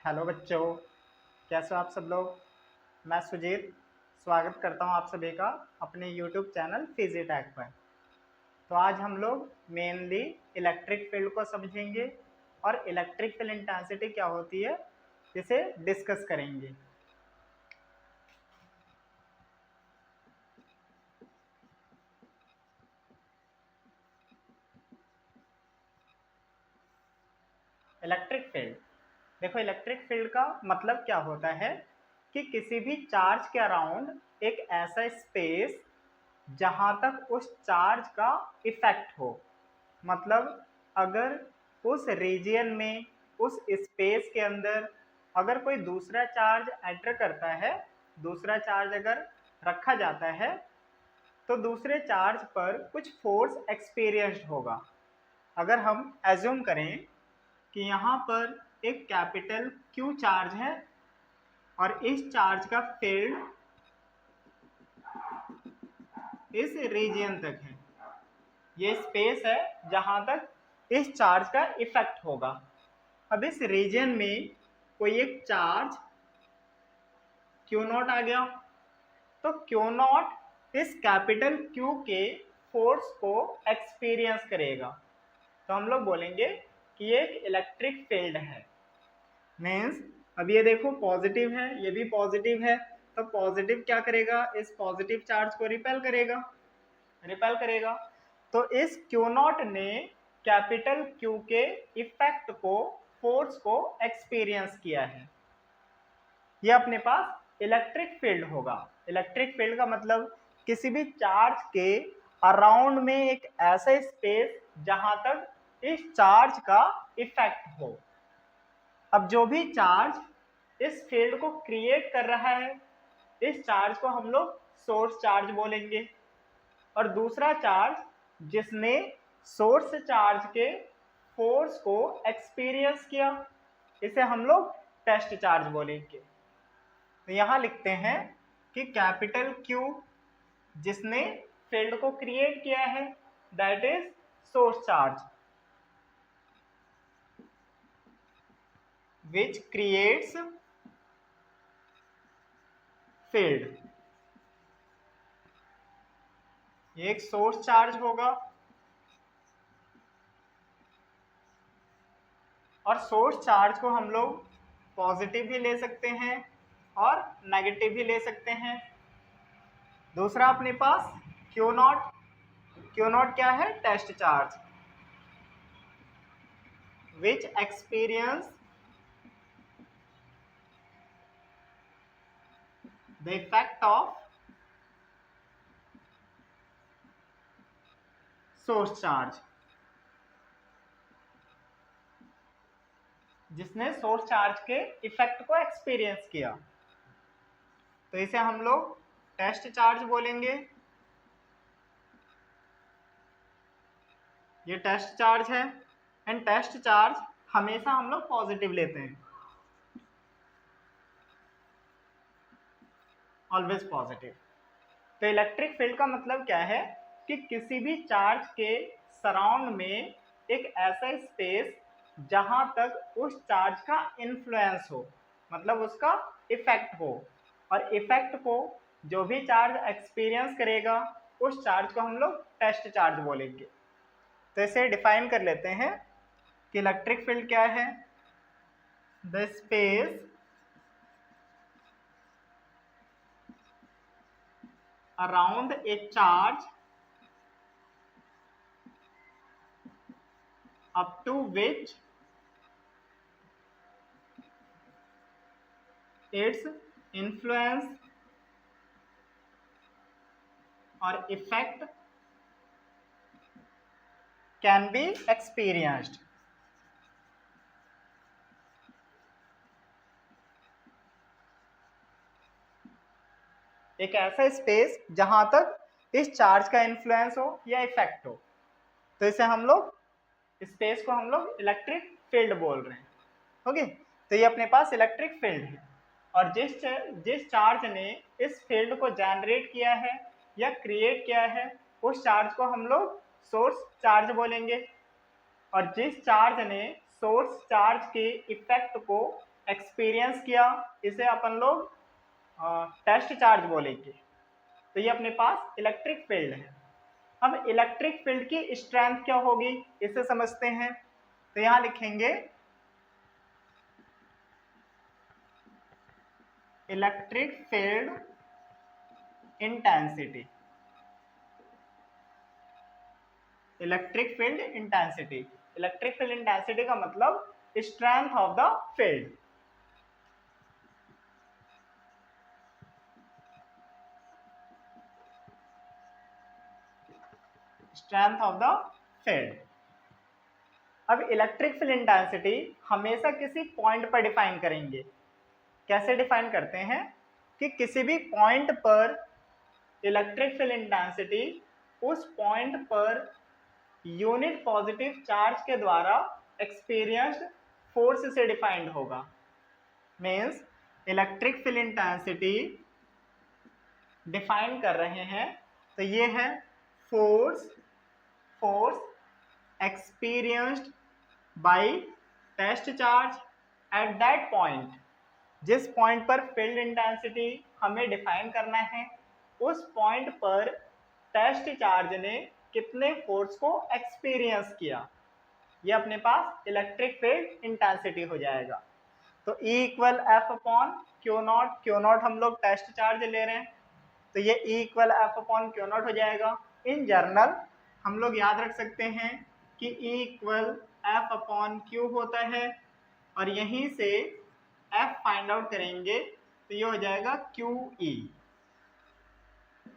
Hello बच्चों, कैसे हो आप सब लोग। मैं सुजीत स्वागत करता हूं आप सभी का अपने यूट्यूब चैनल फिजिटैक पर। तो आज हम लोग मेनली इलेक्ट्रिक फील्ड को समझेंगे और इलेक्ट्रिक फील्ड इंटेंसिटी क्या होती है इसे डिस्कस करेंगे। इलेक्ट्रिक फील्ड, देखो इलेक्ट्रिक फील्ड का मतलब क्या होता है कि किसी भी चार्ज के अराउंड एक ऐसा स्पेस जहां तक उस चार्ज का इफेक्ट हो। मतलब अगर उस रीजियन में, उस स्पेस के अंदर अगर कोई दूसरा चार्ज एंटर करता है, दूसरा चार्ज अगर रखा जाता है तो दूसरे चार्ज पर कुछ फोर्स एक्सपीरियंस्ड होगा। अगर हम एज्यूम करें कि यहाँ पर एक कैपिटल क्यू चार्ज है और इस चार्ज का फील्ड इस रीजियन तक है, ये स्पेस है जहां तक इस चार्ज का इफेक्ट होगा। अब इस रीजन में कोई एक चार्ज क्यू नॉट आ गया, तो क्यू नॉट इस कैपिटल क्यू के फोर्स को एक्सपीरियंस करेगा। तो हम लोग बोलेंगे कि ये एक इलेक्ट्रिक फील्ड है। मीन्स अब ये देखो पॉजिटिव है, ये भी पॉजिटिव है, तो पॉजिटिव क्या करेगा, इस पॉजिटिव चार्ज को रिपेल करेगा। तो इस क्यू नॉट ने कैपिटल क्यू के इफेक्ट को, फोर्स को एक्सपीरियंस किया है। ये अपने पास इलेक्ट्रिक फील्ड होगा। इलेक्ट्रिक फील्ड का मतलब किसी भी चार्ज के अराउंड में एक ऐसा स्पेस जहां तक इस चार्ज का इफेक्ट हो। अब जो भी चार्ज इस फील्ड को क्रिएट कर रहा है, इस चार्ज को हम लोग सोर्स चार्ज बोलेंगे। और दूसरा चार्ज जिसने सोर्स चार्ज के फोर्स को एक्सपीरियंस किया, इसे हम लोग टेस्ट चार्ज बोलेंगे। तो यहां लिखते हैं कि कैपिटल क्यू जिसने फील्ड को क्रिएट किया है, that is source charge which creates field. ये एक सोर्स चार्ज होगा और सोर्स चार्ज को हम लोग पॉजिटिव भी ले सकते हैं और नेगेटिव भी ले सकते हैं। दूसरा अपने पास क्यू नॉट, क्यू नॉट क्या है, test charge which experience the effect of source charge, जिसने सोर्स चार्ज के इफेक्ट को एक्सपीरियंस किया। तो इसे हम लोग टेस्ट चार्ज बोलेंगे। ये टेस्ट चार्ज है एंड टेस्ट चार्ज हमेशा हम लोग पॉजिटिव लेते हैं, ऑलवेज पॉजिटिव। तो इलेक्ट्रिक फील्ड का मतलब क्या है कि किसी भी चार्ज के सराउंड में एक ऐसा स्पेस जहां तक उस चार्ज का इन्फ्लुएंस हो, मतलब उसका इफेक्ट हो, और इफेक्ट को जो भी चार्ज एक्सपीरियंस करेगा उस चार्ज को हम लोग टेस्ट चार्ज बोलेंगे। तो इसे डिफाइन कर लेते हैं कि इलेक्ट्रिक फील्ड क्या है। The space around a charge up to which its influence or effect can be experienced। एक ऐसा स्पेस जहां तक इस चार्ज का इन्फ्लुएंस हो या इफेक्ट हो, तो इसे हम लोग, स्पेस को हम लोग इलेक्ट्रिक फील्ड बोल रहे हैं। ओके, तो ये अपने पास इलेक्ट्रिक फील्ड है। और जिस चार्ज ने इस फील्ड को जनरेट किया है या क्रिएट किया है, उस चार्ज को हम लोग सोर्स चार्ज बोलेंगे। और जिस चार्ज ने सोर्स चार्ज के इफेक्ट को एक्सपीरियंस किया, इसे अपन लोग टेस्ट चार्ज बोलेंगे। तो ये अपने पास इलेक्ट्रिक फील्ड है। अब इलेक्ट्रिक फील्ड की स्ट्रेंथ क्या होगी इसे समझते हैं। तो यहां लिखेंगे electric field intensity. Electric field intensity, electric field intensity का मतलब strength of the field. Strength of the field. अब इलेक्ट्रिक फील्ड इंटेंसिटी हमेशा किसी पॉइंट पर डिफाइन करेंगे। कैसे डिफाइन करते हैं कि किसी भी पॉइंट पर इलेक्ट्रिक फील्ड इंटेंसिटी उस पॉइंट पर यूनिट पॉजिटिव चार्ज के द्वारा एक्सपीरियंस्ड फोर्स से डिफाइंड होगा। Means electric field intensity define कर रहे हैं तो ये है force experienced by test charge at that point. जिस पॉइंट पर फील्ड इंटेंसिटी हमें डिफाइन करना है उस पॉइंट पर टेस्ट चार्ज ने कितने फोर्स को एक्सपीरियंस किया, ये अपने पास इलेक्ट्रिक फील्ड इंटेंसिटी हो जाएगा। तो E equal F upon Q naught, Q not हम लोग टेस्ट चार्ज ले रहे हैं तो ये E equal F upon Q not हो जाएगा। इन जर्नल हम लोग याद रख सकते हैं कि E equal F upon Q होता है और यहीं से F फाइंड आउट करेंगे तो ये हो जाएगा QE।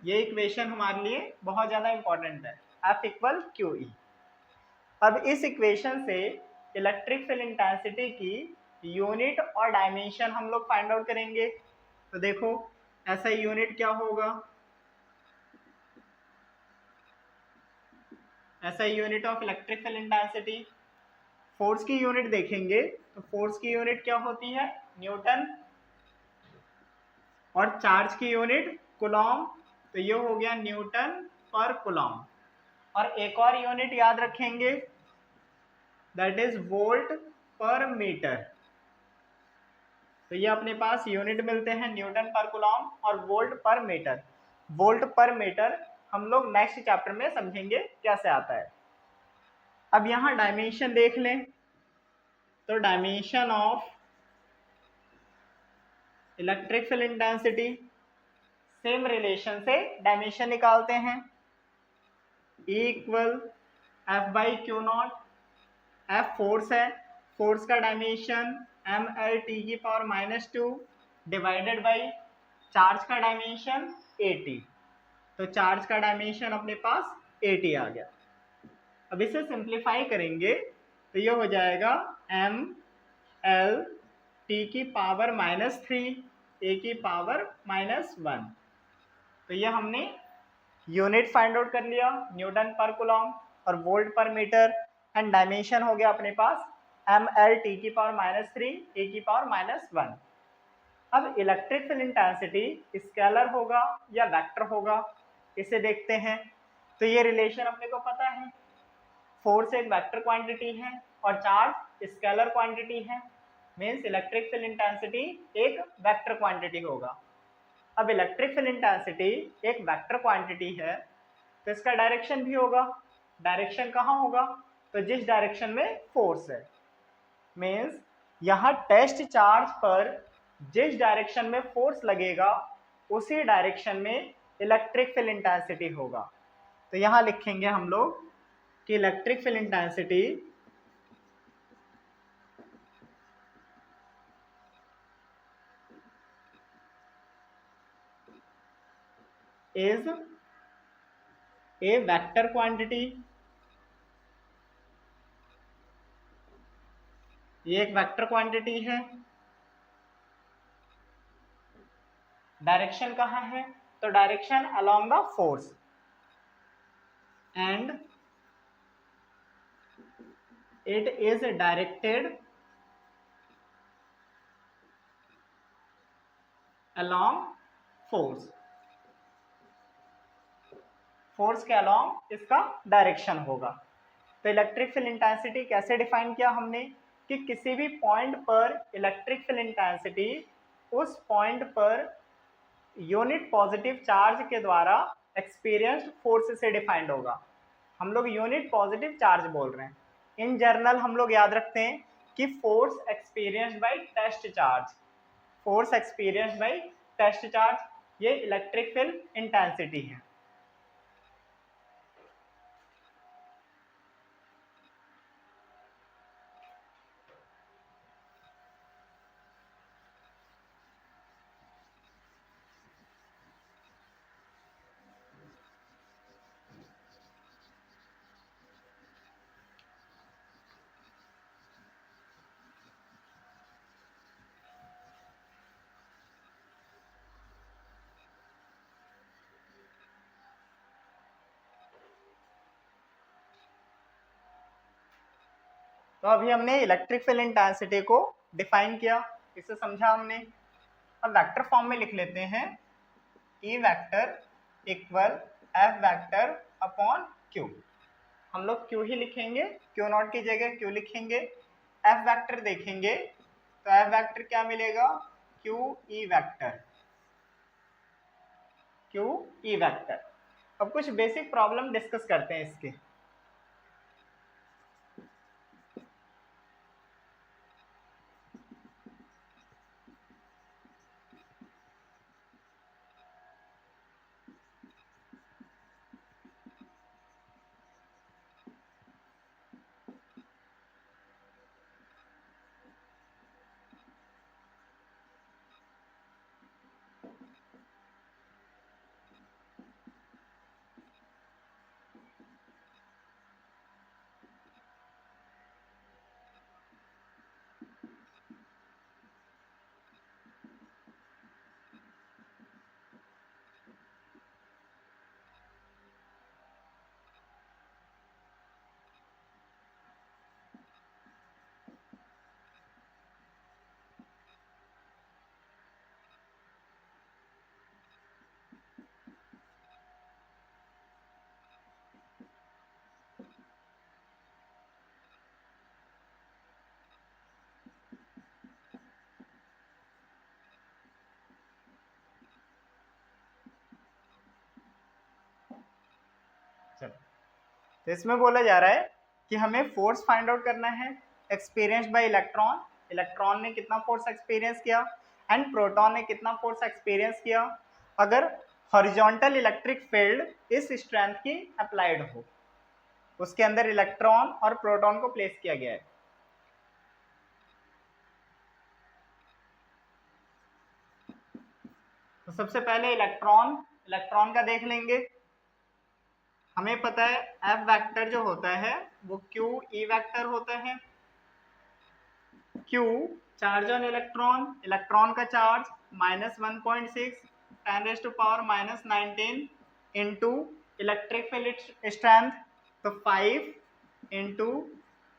ये इक्वेशन हमारे लिए बहुत ज़्यादा इंपॉर्टेंट है, F इक्वल QE। अब इस इक्वेशन से इलेक्ट्रिक फील्ड इंटेंसिटी की यूनिट और डायमेंशन हम लोग फाइंड आउट करेंगे। तो देखो ऐसा यूनिट क्या होगा, ऐसा unit of electric field intensity. Force की यूनिट देखेंगे तो फोर्स की यूनिट क्या होती है, न्यूटन, और चार्ज की यूनिट कूलॉम, तो ये हो गया न्यूटन पर कूलॉम। और एक और यूनिट याद रखेंगे दैट इज वोल्ट पर मीटर। तो ये अपने पास यूनिट मिलते हैं न्यूटन पर कूलॉम और वोल्ट पर मीटर। वोल्ट पर मीटर हम लोग नेक्स्ट चैप्टर में समझेंगे कैसे आता है। अब यहाँ डायमेंशन देख लें तो dimension of electric field intensity, same relation से डायमेंशन निकालते हैं। E equal F by Q not, F force है, फोर्स का डायमेंशन ml t की पावर -2 डिवाइडेड बाई चार्ज का डायमेंशन 80। तो चार्ज का डायमेंशन अपने पास 80 आ गया। अब इसे सिंप्लीफाई करेंगे तो ये हो जाएगा ml t की पावर -3 a की पावर -1। तो ये हमने यूनिट फाइंड आउट कर लिया न्यूटन पर कूलॉम और वोल्ट पर मीटर, एंड डायमेंशन हो गया अपने पास ml t की पावर -3 a की पावर -1। अब इलेक्ट्रिक फील्ड इंटेंसिटी स्केलर होगा या वेक्टर होगा इसे देखते हैं। तो ये रिलेशन अपने को पता है, फोर्स एक वेक्टर क्वांटिटी है और चार्ज स्केलर क्वांटिटी है, मीन्स इलेक्ट्रिक फील्ड इंटेंसिटी एक वेक्टर क्वांटिटी होगा। अब इलेक्ट्रिक फील्ड इंटेंसिटी एक वेक्टर क्वांटिटी है तो इसका डायरेक्शन भी होगा। डायरेक्शन कहाँ होगा, तो जिस डायरेक्शन में फोर्स है, मीन्स यहाँ टेस्ट चार्ज पर जिस डायरेक्शन में फोर्स लगेगा उसी डायरेक्शन में इलेक्ट्रिक फील्ड इंटेंसिटी होगा। तो यहाँ लिखेंगे हम लोग कि electric field intensity is a vector quantity. ये एक वेक्टर क्वांटिटी है। डायरेक्शन कहाँ है, तो direction along the force, and it is directed along force. Force के अलोंग इसका डायरेक्शन होगा। तो इलेक्ट्रिक फील्ड इंटेंसिटी कैसे डिफाइन किया हमने कि किसी भी पॉइंट पर इलेक्ट्रिक फील्ड इंटेंसिटी उस पॉइंट पर यूनिट पॉजिटिव चार्ज के द्वारा एक्सपीरियंस्ड फोर्स से डिफाइंड होगा। हम लोग यूनिट पॉजिटिव चार्ज बोल रहे हैं। इन जनरल हम लोग याद रखते हैं कि force experienced by test charge, force experienced by test charge ये इलेक्ट्रिक फील्ड इंटेंसिटी है। तो अभी हमने इलेक्ट्रिक फील्ड इंटेंसिटी को डिफाइन किया, इसे समझा हमने। अब वेक्टर फॉर्म में लिख लेते हैं, E vector equal F vector upon Q. हम लोग क्यू ही लिखेंगे, क्यू नॉट की जगह क्यू लिखेंगे। एफ वेक्टर देखेंगे तो एफ वेक्टर क्या मिलेगा, Q E vector, Q E vector. अब कुछ बेसिक प्रॉब्लम डिस्कस करते हैं इसके। तो इसमें बोला जा रहा है कि हमें फोर्स फाइंड आउट करना है एक्सपीरियंस्ड बाय इलेक्ट्रॉन। इलेक्ट्रॉन ने कितना फोर्स एक्सपीरियंस किया एंड प्रोटॉन ने कितना फोर्स एक्सपीरियंस किया अगर हॉरिजॉन्टल इलेक्ट्रिक फील्ड इस स्ट्रेंथ की अप्लाइड हो, उसके अंदर इलेक्ट्रॉन और प्रोटॉन को प्लेस किया गया है। तो सबसे पहले इलेक्ट्रॉन का देख लेंगे। हमें पता है एफ वेक्टर जो होता है वो क्यू ई वेक्टर होता है। Q charge on electron, electron का charge -1.6 10⁻⁻19 into electric field strength तो 5 इंटू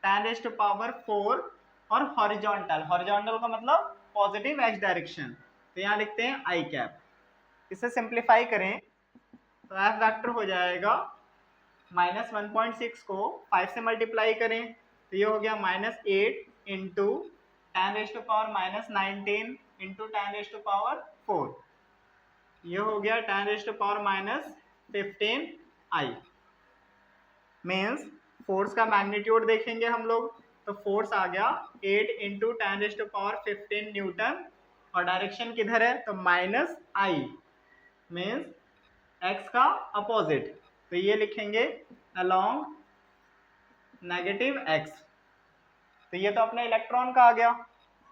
10⁻⁴ और हॉरिजॉन्टल, हॉरिजॉन्टल का मतलब पॉजिटिव एक्स डायरेक्शन, तो यहाँ लिखते हैं आई कैप। इसे सिंप्लीफाई करें तो एफ वेक्टर हो जाएगा -1.6 को 5 से मल्टीप्लाई करें तो ये हो गया -8 इंटू 10⁻⁻19 इंटू 10⁻⁴, ये हो गया 10⁻⁻15 आई। मीन्स फोर्स का मैग्नीट्यूड देखेंगे हम लोग तो फोर्स आ गया 8 इंटू 10⁻15 न्यूटन और डायरेक्शन किधर है तो -i, मीन्स x का अपोजिट, तो ये लिखेंगे अलोंग -x। तो ये तो अपने इलेक्ट्रॉन का आ गया,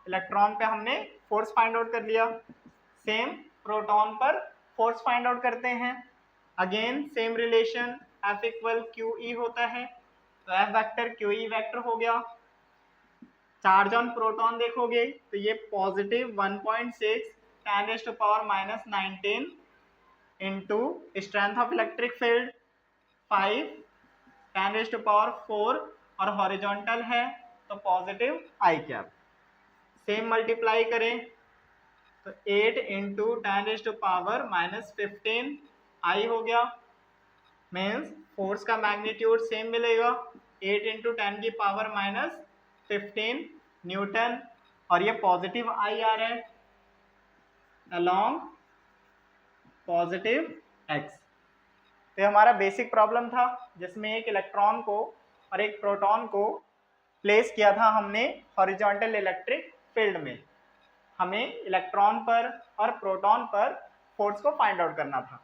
इलेक्ट्रॉन पे हमने फोर्स फाइंड आउट कर लिया। सेम प्रोटॉन पर फोर्स फाइंड आउट करते हैं। Again same relation F equal Q E होता है, तो F vector Q E vector हो गया। चार्ज ऑन प्रोटॉन देखोगे तो ये positive 1.6 10⁻⁻19 into strength of electric field 5 10⁻⁴ और हॉरिजॉन्टल है तो पॉजिटिव आई कैप। सेम मल्टीप्लाई करें तो 8 इंटू 10⁻⁻15 आई हो गया। मीन्स फोर्स का मैग्नीट्यूड सेम मिलेगा 8 इंटू 10⁻⁻15 न्यूटन, और ये पॉजिटिव आई आ रहा है अलोंग पॉजिटिव एक्स। तो हमारा बेसिक प्रॉब्लम था जिसमें एक इलेक्ट्रॉन को और एक प्रोटॉन को प्लेस किया था हमने हॉरिजॉन्टल इलेक्ट्रिक फील्ड में। हमें इलेक्ट्रॉन पर और प्रोटॉन पर फोर्स को फाइंड आउट करना था।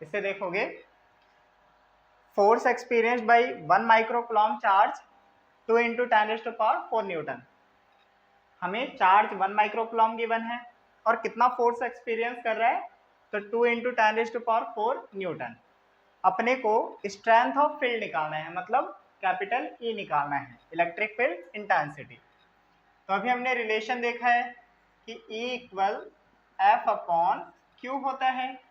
इसे देखोगे, force experienced by 1 microcoulomb charge 2 × 10⁴ newton. हमें चार्ज 1 माइक्रोकूलम्ब गिवन है और कितना फोर्स एक्सपीरियंस कर रहा है, तो 2 × 10⁴ न्यूटन। अपने को स्ट्रेंथ ऑफ फील्ड निकालना है, मतलब कैपिटल ई निकालना है, इलेक्ट्रिक फील्ड इंटेंसिटी। तो अभी हमने रिलेशन देखा है कि E = F/Q होता है।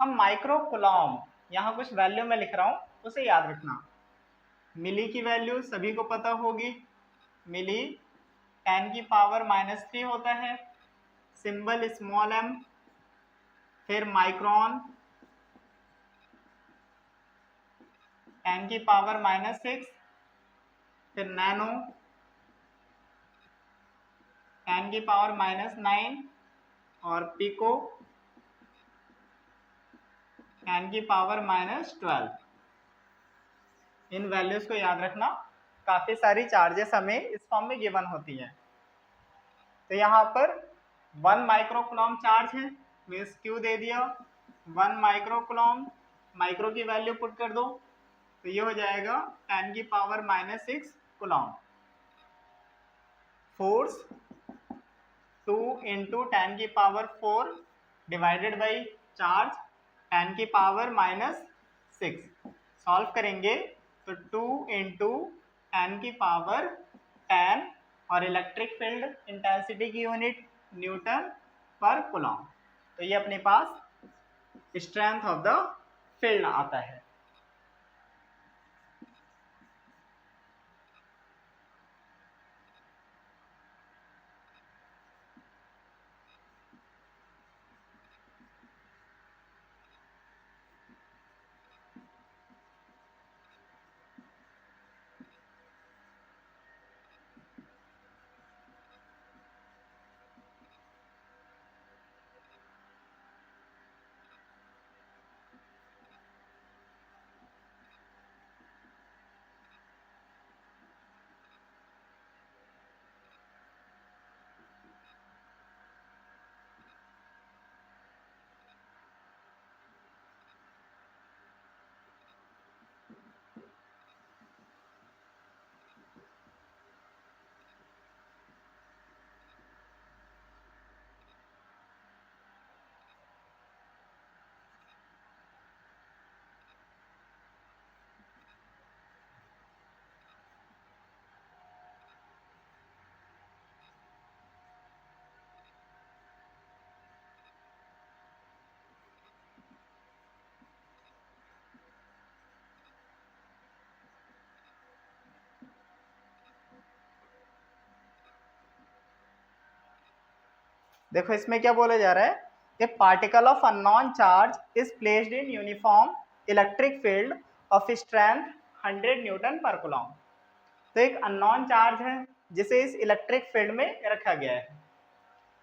हम माइक्रोकूलम्ब, यहाँ कुछ वैल्यू में लिख रहा हूँ, उसे याद रखना। मिली की वैल्यू सभी को पता होगी, मिली 10⁻³ होता है, सिंबल स्मॉल m, फिर माइक्रोन 10⁻⁶, फिर नैनो 10⁻⁹ और पिको 10⁻12। इन वैल्यूज को याद रखना। काफी सारी चार्जेस हमें इस फॉर्म में गिवन होती है। तो यहाँ पर 1 माइक्रोकूलम्ब चार्ज है, मीन्स Q दे दिया 1 माइक्रोकूलम्ब, माइक्रो की वैल्यू पुट कर दो, तो ये हो जाएगा 10⁻⁻6 coulomb. Force 2 × 10⁻⁴ divided by charge 10⁻⁻6। Solve करेंगे तो 2 × 10⁻10 और इलेक्ट्रिक फील्ड इंटेंसिटी की यूनिट न्यूटन पर कूलम्ब। तो ये अपने पास स्ट्रेंथ ऑफ द फील्ड आता है। देखो इसमें क्या बोला जा रहा है कि particle of unknown charge is placed in uniform electric field of strength 100 Newton पर कूलम्ब। तो एक अननोन चार्ज है जिसे इस इलेक्ट्रिक फील्ड में रखा गया है।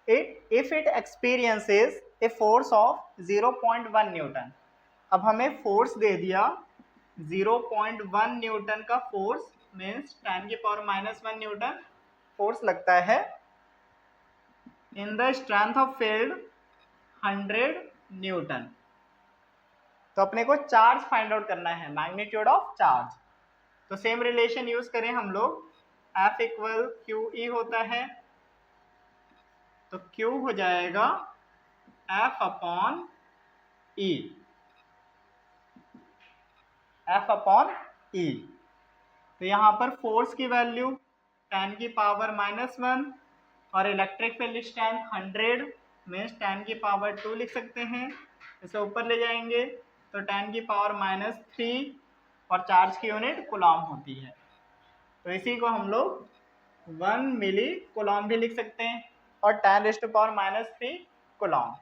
If it experiences a force of 0.1 Newton. अब हमें फोर्स दे दिया 0.1 न्यूटन का फोर्स, मीन्स 10⁻⁻1 न्यूटन फोर्स लगता है in the strength of field 100 Newton. तो अपने को चार्ज फाइंड आउट करना है, मैग्नीट्यूड ऑफ चार्ज। तो सेम रिलेशन यूज करें हम लोग, F इक्वल क्यू ई होता है, तो Q हो जाएगा F अपॉन ई, F अपॉन ई। तो यहाँ पर फोर्स की वैल्यू 10⁻⁻1 और इलेक्ट्रिक फील्ड स्ट्रेंथ 100 मीन्स 10⁻2 लिख सकते हैं। इसे ऊपर ले जाएंगे तो 10⁻³ और चार्ज की यूनिट कूलॉम होती है। तो इसी को हम लोग 1 मिली कूलॉम भी लिख सकते हैं और 10⁻³ कूलॉम।